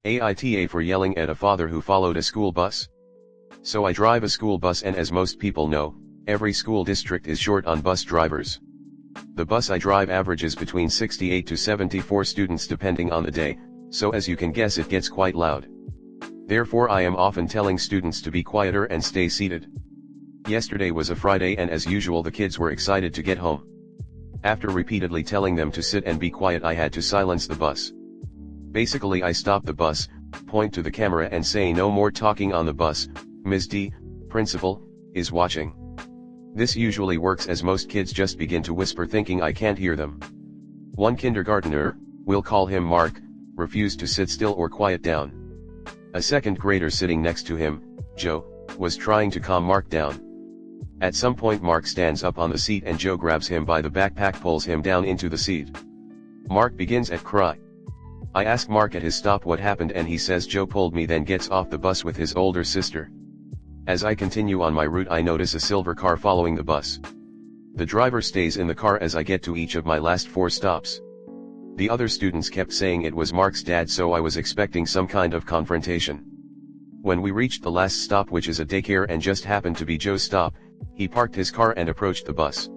AITA for yelling at a father who followed a school bus. So I drive a school bus, and as most people know, every school district is short on bus drivers. The bus I drive averages between 68 to 74 students depending on the day, so as you can guess it gets quite loud. Therefore I am often telling students to be quieter and stay seated. Yesterday was a Friday, and as usual the kids were excited to get home. After repeatedly telling them to sit and be quiet, I had to silence the bus. Basically I stop the bus, point to the camera and say, "No more talking on the bus, Ms. D, principal, is watching." This usually works, as most kids just begin to whisper thinking I can't hear them. One kindergartner, we'll call him Mark, refused to sit still or quiet down. A second grader sitting next to him, Joe, was trying to calm Mark down. At some point Mark stands up on the seat and Joe grabs him by the backpack, pulls him down into the seat. Mark begins at cry. I ask Mark at his stop what happened, and he says Joe pulled me, then gets off the bus with his older sister. As I continue on my route I notice a silver car following the bus. The driver stays in the car as I get to each of my last 4 stops. The other students kept saying it was Mark's dad, so I was expecting some kind of confrontation. When we reached the last stop, which is a daycare and just happened to be Joe's stop, he parked his car and approached the bus.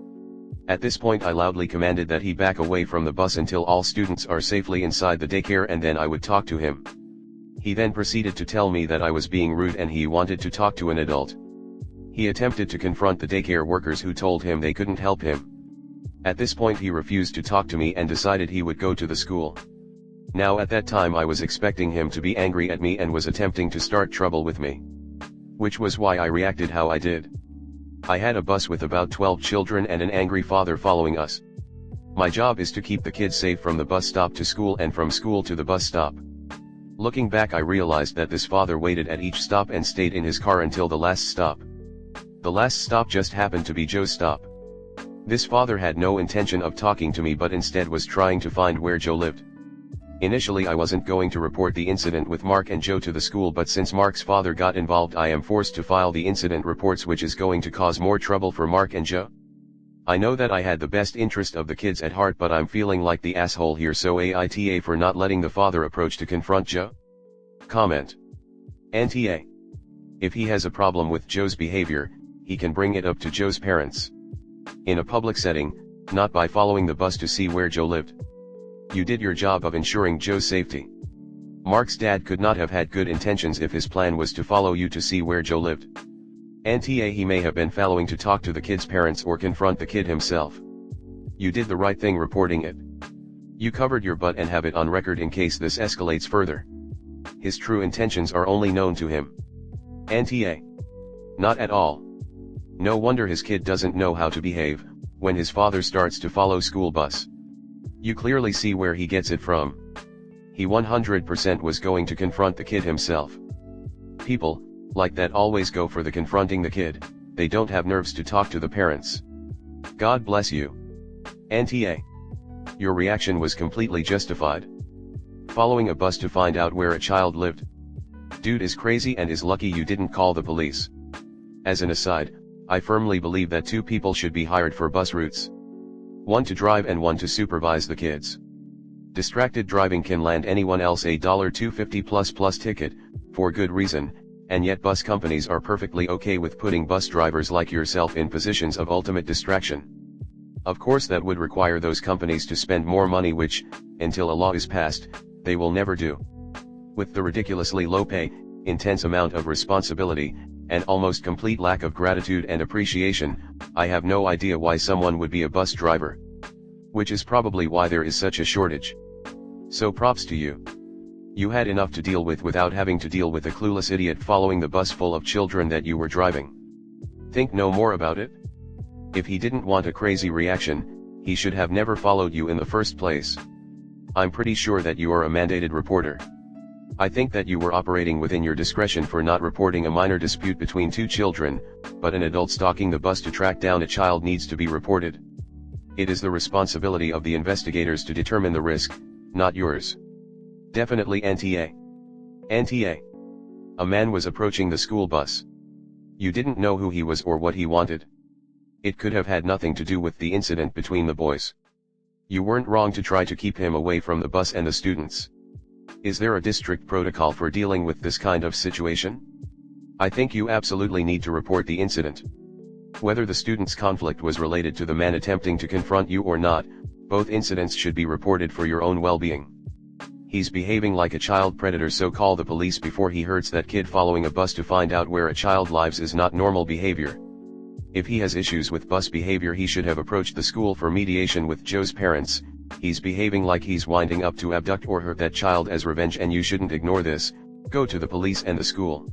At this point I loudly commanded that he back away from the bus until all students are safely inside the daycare, and then I would talk to him. He then proceeded to tell me that I was being rude and he wanted to talk to an adult. He attempted to confront the daycare workers, who told him they couldn't help him. At this point he refused to talk to me and decided he would go to the school. Now at that time I was expecting him to be angry at me and was attempting to start trouble with me. Which was why I reacted how I did. I had a bus with about 12 children and an angry father following us. My job is to keep the kids safe from the bus stop to school and from school to the bus stop. Looking back I realized that this father waited at each stop and stayed in his car until the last stop. The last stop just happened to be Joe's stop. This father had no intention of talking to me, but instead was trying to find where Joe lived. Initially I wasn't going to report the incident with Mark and Joe to the school, but since Mark's father got involved I am forced to file the incident reports, which is going to cause more trouble for Mark and Joe. I know that I had the best interest of the kids at heart, but I'm feeling like the asshole here, so AITA for not letting the father approach to confront Joe. Comment. NTA. If he has a problem with Joe's behavior, he can bring it up to Joe's parents. In a public setting, not by following the bus to see where Joe lived. You did your job of ensuring Joe's safety. Mark's dad could not have had good intentions if his plan was to follow you to see where Joe lived. NTA he may have been following to talk to the kid's parents or confront the kid himself. You did the right thing reporting it. You covered your butt and have it on record in case this escalates further. His true intentions are only known to him. NTA. Not at all. No wonder his kid doesn't know how to behave, when his father starts to follow school bus. You clearly see where he gets it from. He 100% was going to confront the kid himself. People like that always go for the confronting the kid, they don't have nerves to talk to the parents. God bless you. NTA. Your reaction was completely justified. Following a bus to find out where a child lived. Dude is crazy and is lucky you didn't call the police. As an aside, I firmly believe that 2 people should be hired for bus routes. One to drive and one to supervise the kids. Distracted driving can land anyone else a $250 plus ticket, for good reason, and yet bus companies are perfectly okay with putting bus drivers like yourself in positions of ultimate distraction. Of course that would require those companies to spend more money, which, until a law is passed, they will never do. With the ridiculously low pay, intense amount of responsibility, and almost complete lack of gratitude and appreciation, I have no idea why someone would be a bus driver. Which is probably why there is such a shortage. So props to you. You had enough to deal with without having to deal with a clueless idiot following the bus full of children that you were driving. Think no more about it? If he didn't want a crazy reaction, he should have never followed you in the first place. I'm pretty sure that you are a mandated reporter. I think that you were operating within your discretion for not reporting a minor dispute between 2 children, but an adult stalking the bus to track down a child needs to be reported. It is the responsibility of the investigators to determine the risk, not yours. Definitely NTA. NTA. A man was approaching the school bus. You didn't know who he was or what he wanted. It could have had nothing to do with the incident between the boys. You weren't wrong to try to keep him away from the bus and the students. Is there a district protocol for dealing with this kind of situation? I think you absolutely need to report the incident. Whether the student's conflict was related to the man attempting to confront you or not, both incidents should be reported for your own well-being. He's behaving like a child predator, so call the police before he hurts that kid. Following a bus to find out where a child lives is not normal behavior. If he has issues with bus behavior, he should have approached the school for mediation with Joe's parents. He's behaving like he's winding up to abduct or hurt that child as revenge, and you shouldn't ignore this. Go to the police and the school.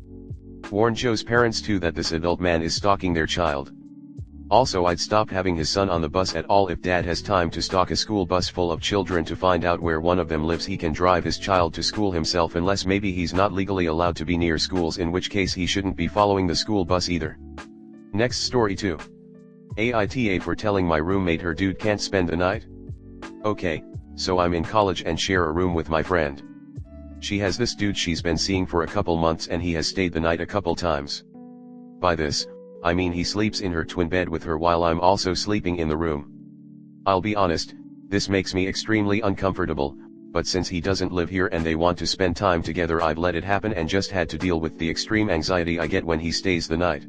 Warn Joe's parents too that this adult man is stalking their child. Also, I'd stop having his son on the bus at all. If dad has time to stalk a school bus full of children to find out where one of them lives, he can drive his child to school himself, unless maybe he's not legally allowed to be near schools, in which case he shouldn't be following the school bus either. Next story 2. AITA for telling my roommate her dude can't spend the night. Okay, so I'm in college and share a room with my friend. She has this dude she's been seeing for a couple months, and he has stayed the night a couple times. By this, I mean he sleeps in her twin bed with her while I'm also sleeping in the room. I'll be honest, this makes me extremely uncomfortable, but since he doesn't live here and they want to spend time together, I've let it happen and just had to deal with the extreme anxiety I get when he stays the night.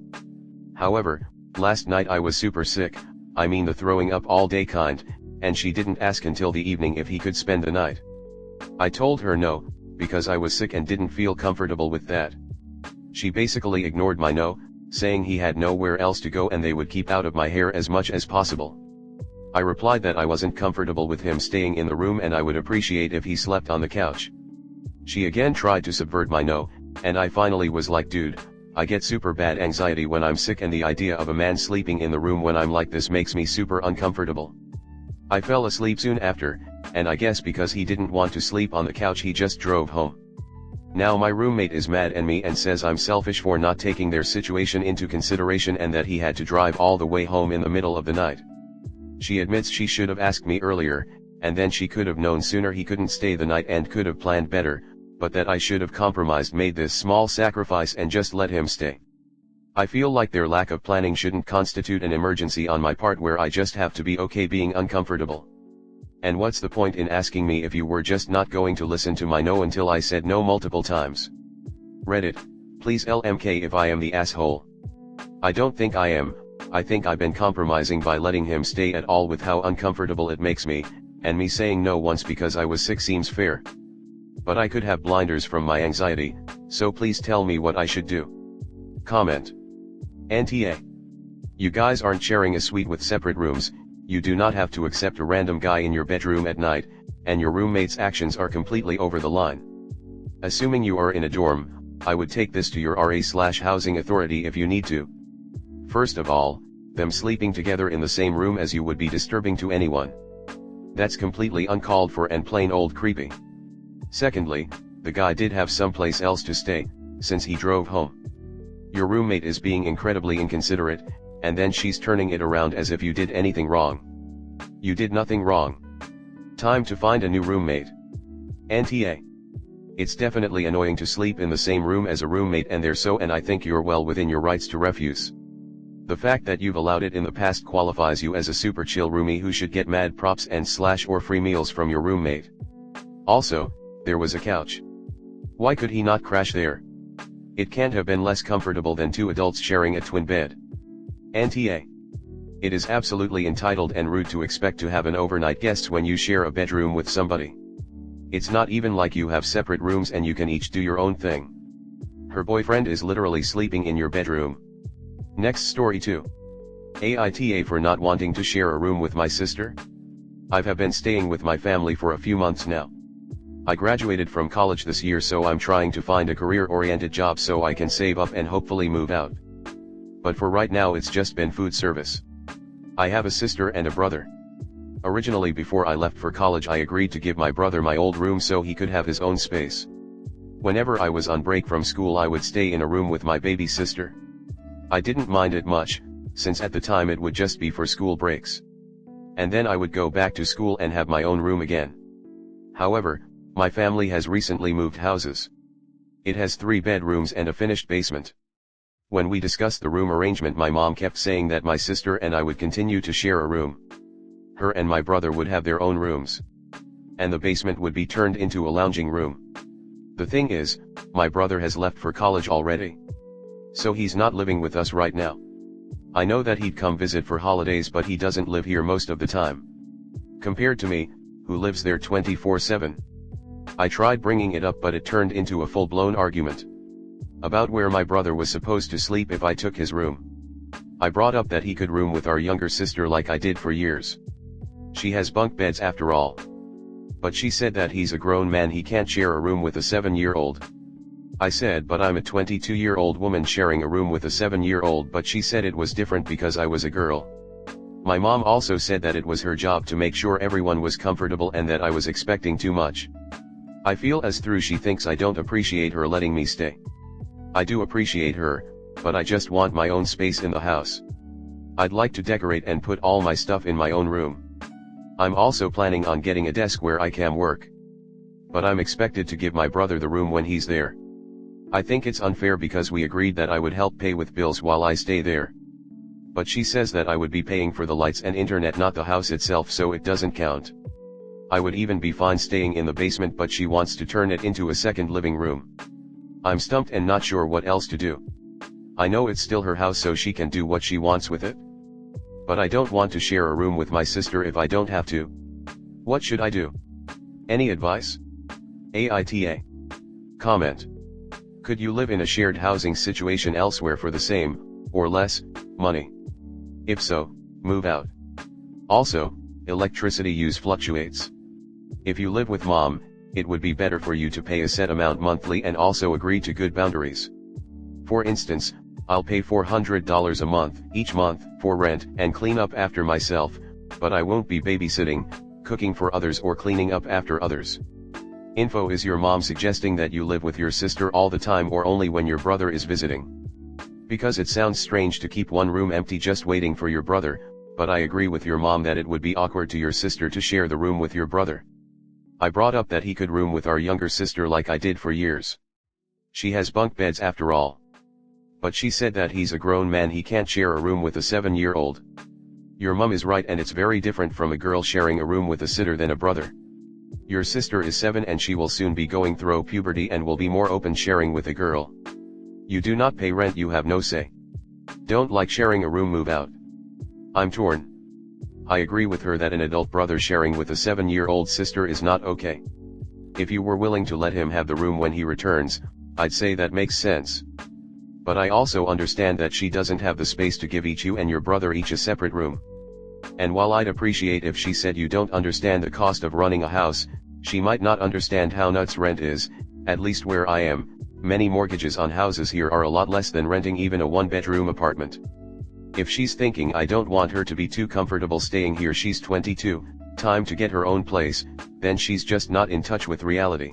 However, last night I was super sick, I mean the throwing up all day kind, and she didn't ask until the evening if he could spend the night. I told her no, because I was sick and didn't feel comfortable with that. She basically ignored my no, saying he had nowhere else to go and they would keep out of my hair as much as possible. I replied that I wasn't comfortable with him staying in the room and I would appreciate if he slept on the couch. She again tried to subvert my no, and I finally was like, dude, I get super bad anxiety when I'm sick, and the idea of a man sleeping in the room when I'm like this makes me super uncomfortable. I fell asleep soon after, and I guess because he didn't want to sleep on the couch he just drove home. Now my roommate is mad at me and says I'm selfish for not taking their situation into consideration and that he had to drive all the way home in the middle of the night. She admits she should have asked me earlier, and then she could have known sooner he couldn't stay the night and could have planned better, but that I should have compromised, made this small sacrifice and just let him stay. I feel like their lack of planning shouldn't constitute an emergency on my part where I just have to be okay being uncomfortable. And what's the point in asking me if you were just not going to listen to my no until I said no multiple times? Reddit, please LMK if I am the asshole. I don't think I am. I think I've been compromising by letting him stay at all with how uncomfortable it makes me, and me saying no once because I was sick seems fair. But I could have blinders from my anxiety, so please tell me what I should do. Comment. NTA. You guys aren't sharing a suite with separate rooms. You do not have to accept a random guy in your bedroom at night, and your roommate's actions are completely over the line. Assuming you are in a dorm, I would take this to your RA/housing authority if you need to. First of all, them sleeping together in the same room as you would be disturbing to anyone. That's completely uncalled for and plain old creepy. Secondly, the guy did have someplace else to stay, since he drove home. Your roommate is being incredibly inconsiderate, and then she's turning it around as if you did anything wrong. You did nothing wrong. Time to find a new roommate. NTA. It's definitely annoying to sleep in the same room as a roommate, and I think you're well within your rights to refuse. The fact that you've allowed it in the past qualifies you as a super chill roomie who should get mad props and or free meals from your roommate. Also, there was a couch. Why could he not crash there? It can't have been less comfortable than two adults sharing a twin bed. NTA. It is absolutely entitled and rude to expect to have an overnight guest when you share a bedroom with somebody. It's not even like you have separate rooms and you can each do your own thing. Her boyfriend is literally sleeping in your bedroom. Next story 2. AITA for not wanting to share a room with my sister. I have been staying with my family for a few months now. I graduated from college this year, so I'm trying to find a career-oriented job so I can save up and hopefully move out. But for right now it's just been food service. I have a sister and a brother. Originally, before I left for college, I agreed to give my brother my old room so he could have his own space. Whenever I was on break from school, I would stay in a room with my baby sister. I didn't mind it much, since at the time it would just be for school breaks. And then I would go back to school and have my own room again. However, my family has recently moved houses. It has 3 bedrooms and a finished basement. When we discussed the room arrangement, my mom kept saying that my sister and I would continue to share a room. Her and my brother would have their own rooms. And the basement would be turned into a lounging room. The thing is, my brother has left for college already. So he's not living with us right now. I know that he'd come visit for holidays, but he doesn't live here most of the time. Compared to me, who lives there 24/7. I tried bringing it up, but it turned into a full-blown argument about where my brother was supposed to sleep if I took his room. I brought up that he could room with our younger sister like I did for years. She has bunk beds after all. But she said that he's a grown man, he can't share a room with a 7-year-old. I said, but I'm a 22-year-old woman sharing a room with a 7-year-old, but she said it was different because I was a girl. My mom also said that it was her job to make sure everyone was comfortable and that I was expecting too much. I feel as though she thinks I don't appreciate her letting me stay. I do appreciate her, but I just want my own space in the house. I'd like to decorate and put all my stuff in my own room. I'm also planning on getting a desk where I can work. But I'm expected to give my brother the room when he's there. I think it's unfair because we agreed that I would help pay with bills while I stay there. But she says that I would be paying for the lights and internet, not the house itself, so it doesn't count. I would even be fine staying in the basement, but she wants to turn it into a second living room. I'm stumped and not sure what else to do. I know it's still her house, so she can do what she wants with it. But I don't want to share a room with my sister if I don't have to. What should I do? Any advice? AITA. Comment. Could you live in a shared housing situation elsewhere for the same, or less, money? If so, move out. Also, electricity use fluctuates. If you live with mom, it would be better for you to pay a set amount monthly and also agree to good boundaries. For instance, I'll pay $400 a month, each month, for rent and clean up after myself, but I won't be babysitting, cooking for others or cleaning up after others. Info: is your mom suggesting that you live with your sister all the time or only when your brother is visiting? Because it sounds strange to keep one room empty just waiting for your brother, but I agree with your mom that it would be awkward to your sister to share the room with your brother. I brought up that he could room with our younger sister like I did for years. She has bunk beds after all. But she said that he's a grown man, he can't share a room with a 7-year-old. Your mom is right, and it's very different from a girl sharing a room with a sitter than a brother. Your sister is 7 and she will soon be going through puberty and will be more open sharing with a girl. You do not pay rent, you have no say. Don't like sharing a room, move out. I'm torn. I agree with her that an adult brother sharing with a 7-year-old sister is not okay. If you were willing to let him have the room when he returns, I'd say that makes sense. But I also understand that she doesn't have the space to give you and your brother each a separate room. And while I'd appreciate if she said you don't understand the cost of running a house, she might not understand how nuts rent is. At least where I am, many mortgages on houses here are a lot less than renting even a 1-bedroom apartment. If she's thinking I don't want her to be too comfortable staying here, she's 22, time to get her own place, then she's just not in touch with reality.